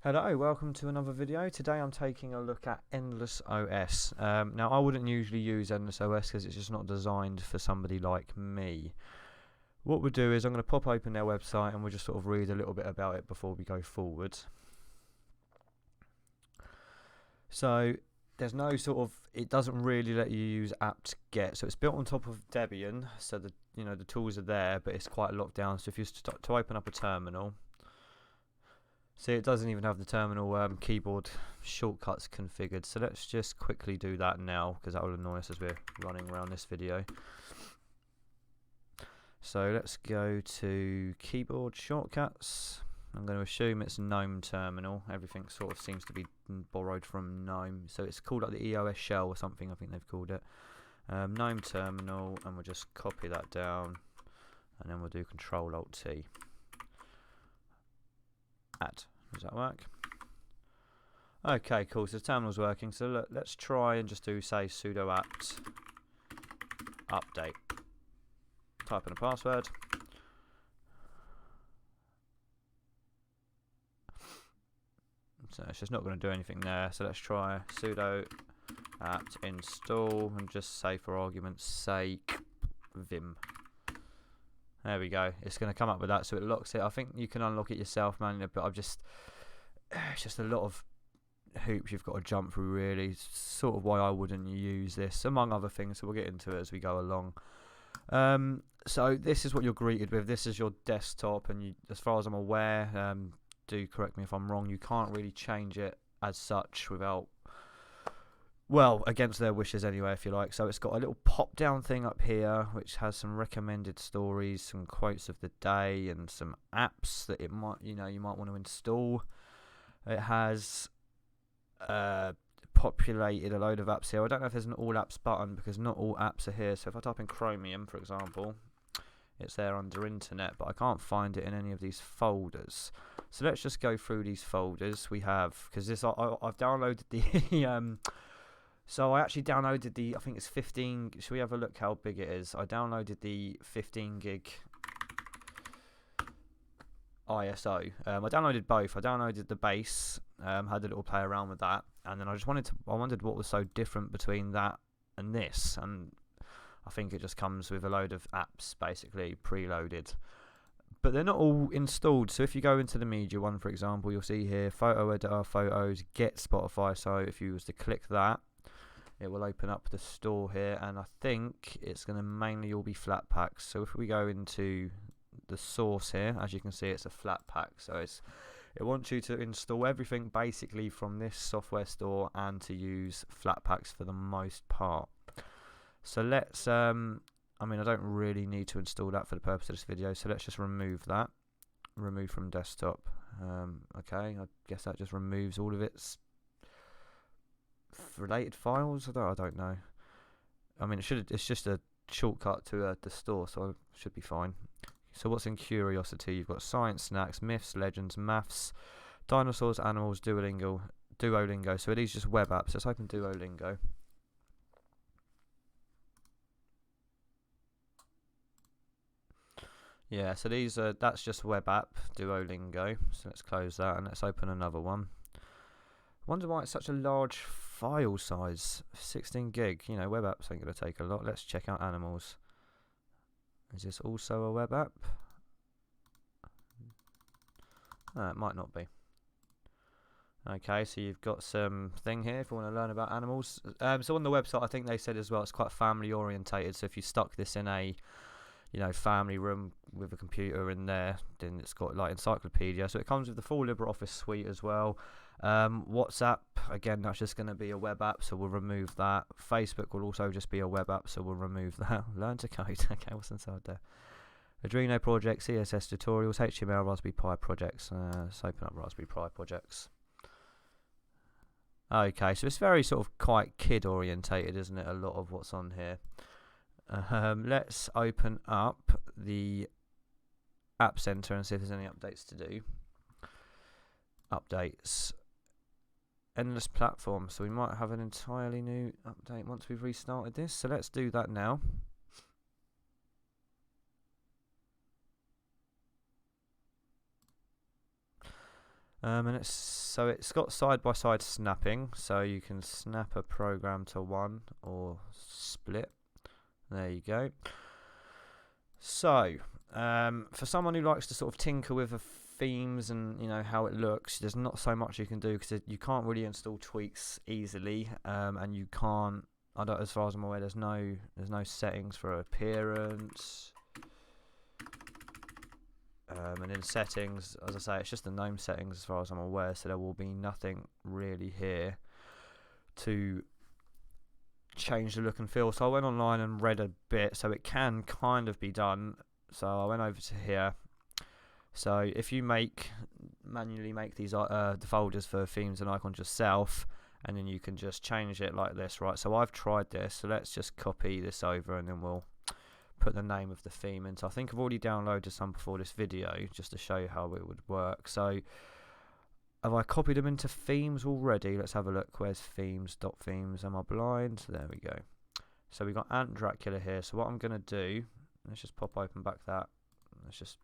Hello, welcome to another video. Today I'm taking a look at Endless OS. Now I wouldn't usually use Endless OS because it's just not designed for somebody like me. What we'll do is I'm going to pop open their website and we'll just sort of read a little bit about it before we go forward. So there's no sort of, it doesn't really let you use apt-get. So it's built on top of Debian, so the tools are there, but it's quite locked down. So if you to open up a terminal, see, it doesn't even have the terminal keyboard shortcuts configured. So let's just quickly do that now, because that will annoy us as we're running around this video. So let's go to keyboard shortcuts. I'm going to assume it's GNOME terminal. Everything sort of seems to be borrowed from GNOME. So it's called like the EOS shell or something, I think they've called it. GNOME terminal, and we'll just copy that down. And then we'll do Control-Alt-T. Add. Does that work? Okay, cool. So the terminal's working. So look, let's try and just do, say, sudo apt update. Type in a password. So it's just not going to do anything there. So let's try sudo apt install and just say, for argument's sake, vim. There we go. It's going to come up with that, so it locks it. I think you can unlock it yourself manually, but it's just a lot of hoops you've got to jump through, really. It's sort of why I wouldn't use this, among other things. So we'll get into it as we go along. So this is what you're greeted with. This is your desktop, and as far as I'm aware, do correct me if I'm wrong, you can't really change it as such without, well, against their wishes anyway, if you like. So it's got a little pop down thing up here which has some recommended stories, some quotes of the day, and some apps that it might, you might want to install. It has populated a load of apps here. I don't know if there's an all apps button because not all apps are here. So if I type in Chromium, for example, it's there under internet, but I can't find it in any of these folders. So let's just go through these folders. We have, because this I've downloaded the so I actually downloaded the, I think it's 15, should we have a look how big it is? I downloaded the 15 gig ISO. I downloaded both. I downloaded the base, had a little play around with that, and then I wondered what was so different between that and this, and I think it just comes with a load of apps basically preloaded. But they're not all installed, so if you go into the media one, for example, you'll see here photo editor, photos, get Spotify. So if you was to click that, it will open up the store here, and I think it's going to mainly all be flat packs. So if we go into the source here, as you can see, it's a flat pack. So it wants you to install everything basically from this software store and to use flat packs for the most part. So let's, I don't really need to install that for the purpose of this video, so let's just remove that. Remove from desktop. Okay, I guess that just removes all of its related files. I don't know. It's just a shortcut to the store, so it should be fine. So what's in Curiosity? You've got science, snacks, myths, legends, maths, dinosaurs, animals, Duolingo. So are these just web apps? Let's open Duolingo. Yeah, so these are, that's just web app, Duolingo. So let's close that and let's open another one. Wonder why it's such a large file size, 16 gig. Web apps ain't going to take a lot. Let's check out animals. Is this also a web app? It might not be. Okay, so you've got some thing here if you want to learn about animals. So on the website, I think they said as well, it's quite family orientated. So if you stuck this in a family room with a computer in there, then it's got like encyclopedia. So it comes with the full LibreOffice suite as well. WhatsApp, again, that's just going to be a web app, so we'll remove that. Facebook will also just be a web app, so we'll remove that. Learn to code. Okay, what's inside there? Arduino projects, CSS tutorials, HTML, Raspberry Pi projects. Let's open up Raspberry Pi projects. Okay, so it's very sort of quite kid orientated, isn't it? A lot of what's on here. Let's open up the App Center and see if there's any updates to do. Updates. Endless platform. So we might have an entirely new update once we've restarted this. So let's do that now. And it's got side-by-side snapping, so you can snap a program to one or split. There you go. So for someone who likes to sort of tinker with the themes and how it looks, there's not so much you can do because you can't really install tweaks easily, and you can't. As far as I'm aware, there's no settings for appearance. And in settings, as I say, it's just the gnome settings as far as I'm aware, so there will be nothing really here to change the look and feel. So I went online and read a bit, so it can kind of be done. So I went over to here. So if you manually make these the folders for themes and icons yourself, and then you can just change it like this, right? So I've tried this, so let's just copy this over and then we'll put the name of the theme in. So I think I've already downloaded some before this video just to show you how it would work. So have I copied them into themes already? Let's have a look. Where's themes? .themes. Am I blind? There we go. So we've got Ant Dracula here. So what I'm going to do, let's just pop open back that. Let's just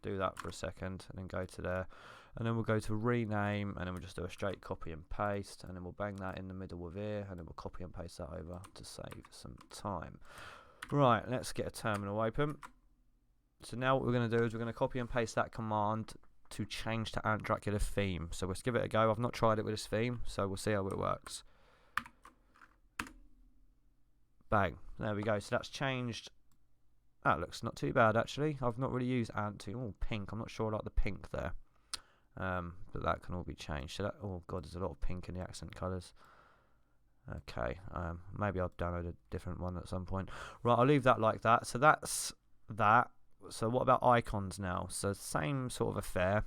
do that for a second and then go to there. And then we'll go to rename and then we'll just do a straight copy and paste. And then we'll bang that in the middle of here and then we'll copy and paste that over to save some time. Right, let's get a terminal open. So now what we're going to do is we're going to copy and paste that command to change to Ant Dracula theme. So let's give it a go. I've not tried it with this theme, so we'll see how it works. Bang. There we go. So that's changed. That looks not too bad, actually. I've not really used Ant too. Oh, pink. I'm not sure I like the pink there. But that can all be changed. So that, oh, God, there's a lot of pink in the accent colours. Okay, maybe I'll download a different one at some point. Right, I'll leave that like that. So that's that. So what about icons now? So same sort of affair.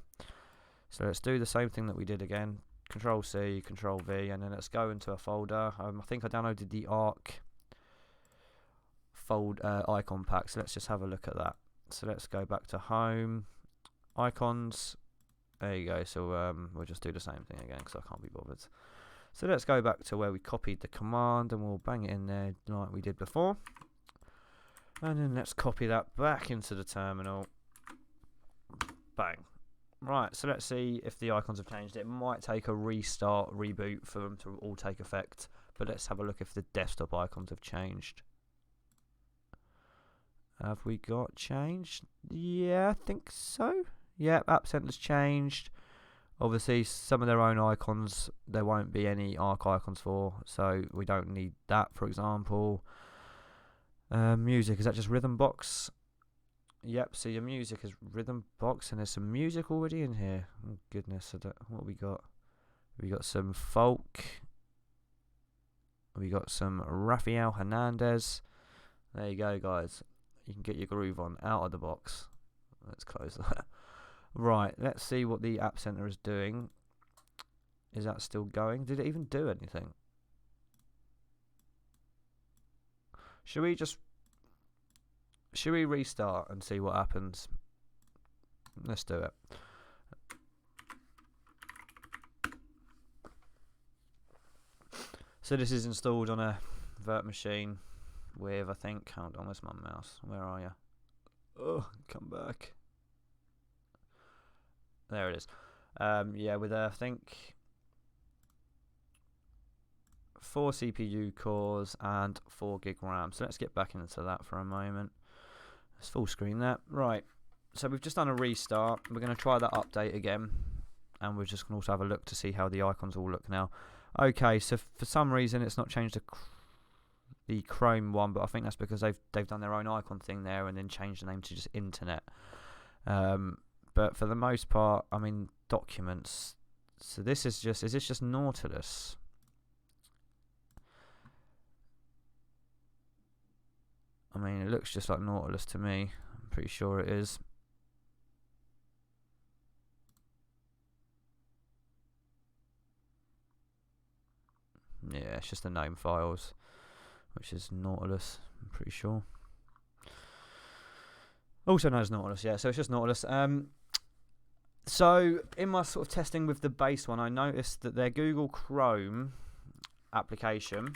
So let's do the same thing that we did again. Control C, Control V, and then let's go into a folder. I think I downloaded the Arc icon pack. So let's just have a look at that. So let's go back to Home, Icons. There you go. So we'll just do the same thing again because I can't be bothered. So let's go back to where we copied the command and we'll bang it in there like we did before. And then let's copy that back into the terminal. Bang. Right, so let's see if the icons have changed. It might take a reboot for them to all take effect. But let's have a look if the desktop icons have changed. Have we got changed? Yeah, I think so. Yeah, App Center's changed. Obviously, some of their own icons, there won't be any Arc icons for, so we don't need that, for example. Music, is that just Rhythm Box? Yep, so your music is Rhythm Box, and there's some music already in here. Oh, goodness, what we got? We got some folk. We got some Rafael Hernandez. There you go, guys. You can get your groove on out of the box. Let's close that. Right, let's see what the App Center is doing. Is that still going? Did it even do anything? Should we restart and see what happens? Let's do it. So this is installed on a Vert machine with, I think, hold on, where's my mouse? Where are you? Oh, come back. There it is. Yeah, with I think 4 CPU cores and 4 gig RAM. So let's get back into that for a moment. Let's full screen that. Right. So we've just done a restart. We're going to try that update again, and we're just going to also have a look to see how the icons all look now. Okay. So for some reason it's not changed the Chrome one, but I think that's because they've done their own icon thing there and then changed the name to just Internet. But for the most part, I mean, documents. So this is this just Nautilus? I mean, it looks just like Nautilus to me. I'm pretty sure it is. Yeah, it's just the name files, which is Nautilus, I'm pretty sure. Also known as Nautilus, yeah, so it's just Nautilus. So in my sort of testing with the base one, I noticed that their Google Chrome application,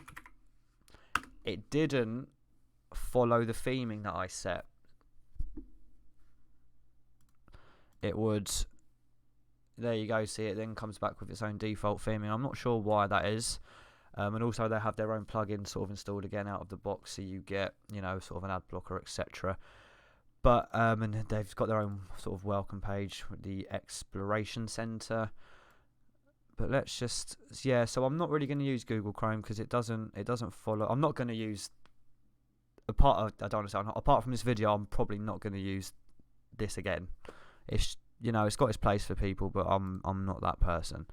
it didn't follow the theming that I set. there you go. See, it then comes back with its own default theming. I'm not sure why that is. And also they have their own plugin sort of installed again out of the box, so you get, you know, sort of an ad blocker, etc. But and they've got their own sort of welcome page with the Exploration Center. But let's just, yeah. So I'm not really going to use Google Chrome because it doesn't follow. I'm not going to use I don't understand. Apart from this video, I'm probably not going to use this again. It's, you know, it's got its place for people, but I'm not that person.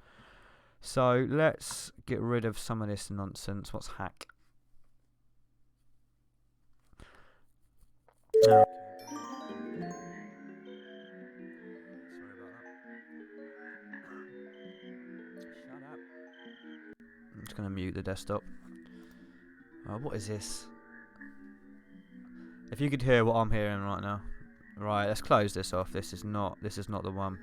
So let's get rid of some of this nonsense. What's hack? Okay. Sorry about that. Shut up. I'm just going to mute the desktop. What is this? If you could hear what I'm hearing right now. Right, let's close this off. This is not the one.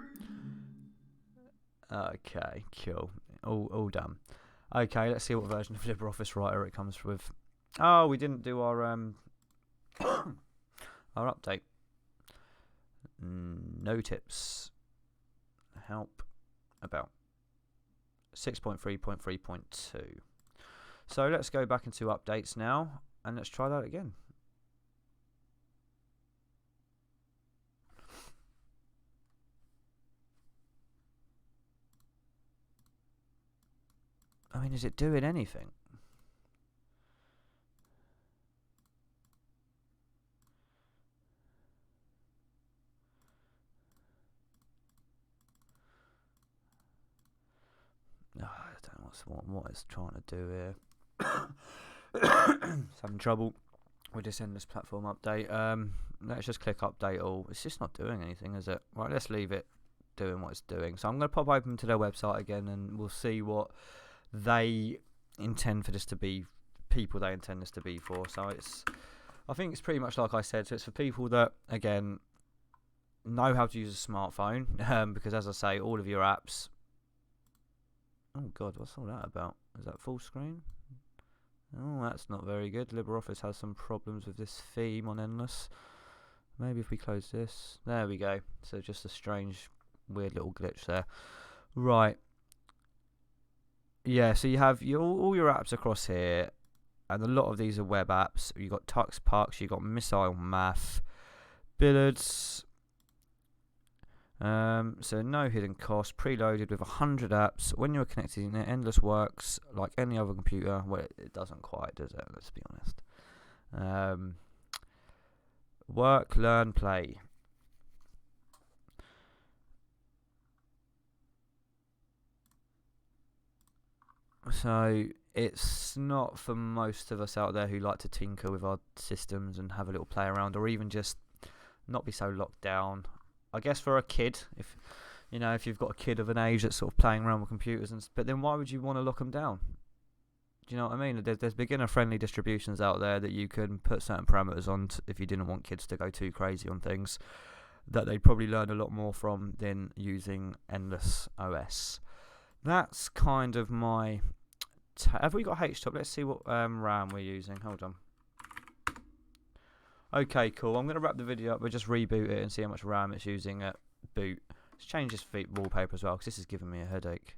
Okay, cool. All done. Okay, let's see what version of LibreOffice Writer it comes with. Oh, we didn't do our our update. No tips. Help about 6.3.3.2. So let's go back into updates now and let's try that again. I mean, is it doing anything? Oh, I don't know what it's trying to do here. It's having trouble with this endless platform update. Let's just click update all. It's just not doing anything, is it? Right, let's leave it doing what it's doing. So I'm going to pop open to their website again and we'll see what they intend for this to be, people they intend this to be for. So I think it's pretty much like I said. So it's for people that, again, know how to use a smartphone, because as I say, all of your apps. Oh God, what's all that about? Is that full screen? Oh, that's not very good. LibreOffice has some problems with this theme on Endless. Maybe if we close this. There we go. So just a strange, weird little glitch there. Right. Yeah, so you have all your apps across here, and a lot of these are web apps. You've got Tux Parks, you've got Missile Math, Billiards. So no hidden cost, preloaded with 100 apps. When you're connected in it, Endless works like any other computer. Well, it doesn't quite, does it? Let's be honest. Work, learn, play. So it's not for most of us out there who like to tinker with our systems and have a little play around, or even just not be so locked down. I guess for a kid, if you've got a kid of an age that's sort of playing around with computers, but then why would you want to lock them down? Do you know what I mean? There's beginner-friendly distributions out there that you can put certain parameters on if you didn't want kids to go too crazy on things that they'd probably learn a lot more from than using Endless OS. That's kind of my... have we got HTOP? Let's see what RAM we're using. Hold on. Okay, cool. I'm going to wrap the video up. We'll just reboot it and see how much RAM it's using at boot. Let's change this wallpaper as well, because this is giving me a headache.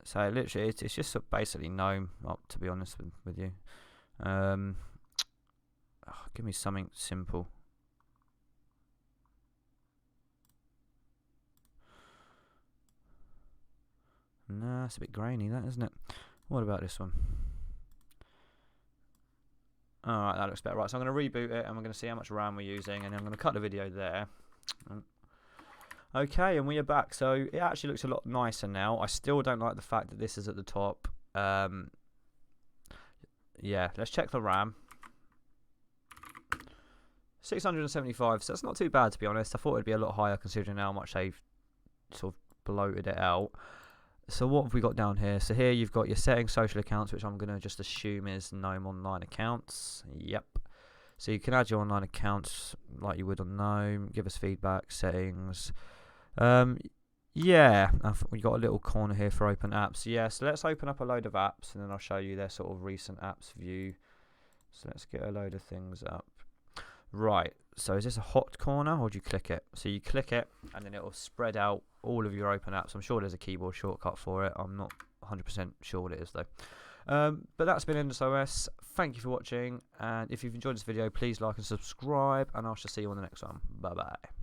So literally, it's just basically GNOME, to be honest with you. Give me something simple. Nah, it's a bit grainy, that, isn't it? What about this one? Alright, that looks better. Right, so I'm going to reboot it and we're going to see how much RAM we're using, and then I'm going to cut the video there. Okay, and we are back. So it actually looks a lot nicer now. I still don't like the fact that this is at the top. Yeah, let's check the RAM. 675, so that's not too bad, to be honest. I thought it'd be a lot higher considering how much they've sort of bloated it out. So what have we got down here? So here you've got your settings, social accounts, which I'm going to just assume is GNOME online accounts. Yep. So you can add your online accounts like you would on GNOME. Give us feedback, settings. Yeah, we've got a little corner here for open apps. Yeah, so let's open up a load of apps and then I'll show you their sort of recent apps view. So let's get a load of things up. Right, so is this a hot corner or do you click it? So you click it and then it will spread out all of your open apps. I'm sure there's a keyboard shortcut for it. I'm not 100% sure what it is though. But that's been NSOS. Thank you for watching, and if you've enjoyed this video, please like and subscribe, and I shall see you on the next one. Bye bye.